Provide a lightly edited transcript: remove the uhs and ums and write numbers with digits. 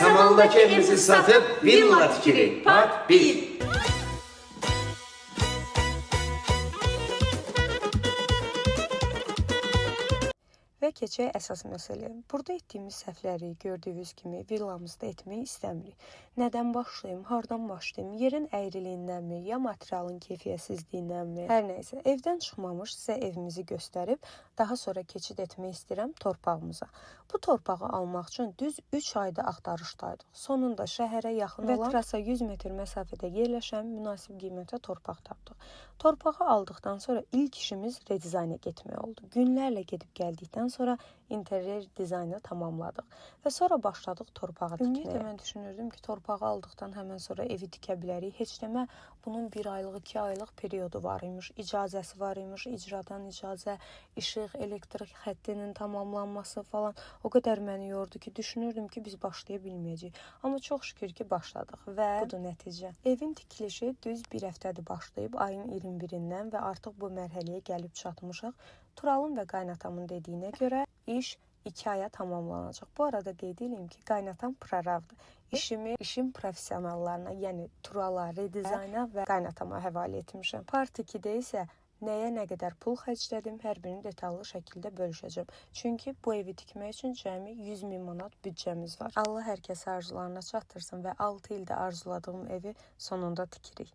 Samandakı evimizi satıb villa tikirik. Part 1. Və keçək əsas məsələyə. Burada etdiyimiz səhvləri gördüyünüz kimi villamızda etmək istəmirik. Nədən başlayım, hardan başlayım, yerin əyriliğindənmi, ya materialın keyfiyyətsizliyindənmi, hər nəysə. Evdən çıxmamış sizə evimizi göstərib, daha sonra keçid etmək istəyirəm torpağımıza. Bu torpağı almaq üçün düz 3 ayda axtarışdaydıq. Sonunda şəhərə yaxın olan və trasa 100 metr məsafədə yerləşən münasib qiymətə torpaq tapdıq. Torpağı aldıqdan sonra ilk işimiz redizayna getmək oldu. Günlərlə gedib gəldikdən sonra interyer dizaynı tamamladıq və sonra başladıq torpağı tikməyə. Ümumiyyətlə mən düşünürdüm ki, torpağı aldıqdan həmən sonra evi tikə bilərik. Heç demə bunun 1 aylıq, 2 aylıq periodu var imiş, icazəsi var imiş, icradan icazə, işıq, elektrik xəttinin tamamlanması falan. O qədər məni yordu ki, düşünürdüm ki, biz başlaya bilməyəcəyik. Amma çox şükür ki, başladıq və budur nəticə. Evin tikilişi düz 1 həftədir başlayıb ayın 21-dən və artıq bu mərhələyə gəlib çatmışıq. Turalın və qaynatamın dediyinə görə iş 2 aya tamamlanacaq. Bu arada qeyd edeyim ki, qaynatam proravdır. İşin professionallarına, yəni Turala, redizayna və qaynatama həvalə etmişəm. Part 2-də isə nəyə nə qədər pul xərclədim, hər birini detallı şəkildə bölüşəcəm. Çünki bu evi tikmək üçün cəmi 100 min manat büdcəmiz var. Allah hər kəsə arzularına çatdırsın və 6 ildə arzuladığım evi sonunda tikirik.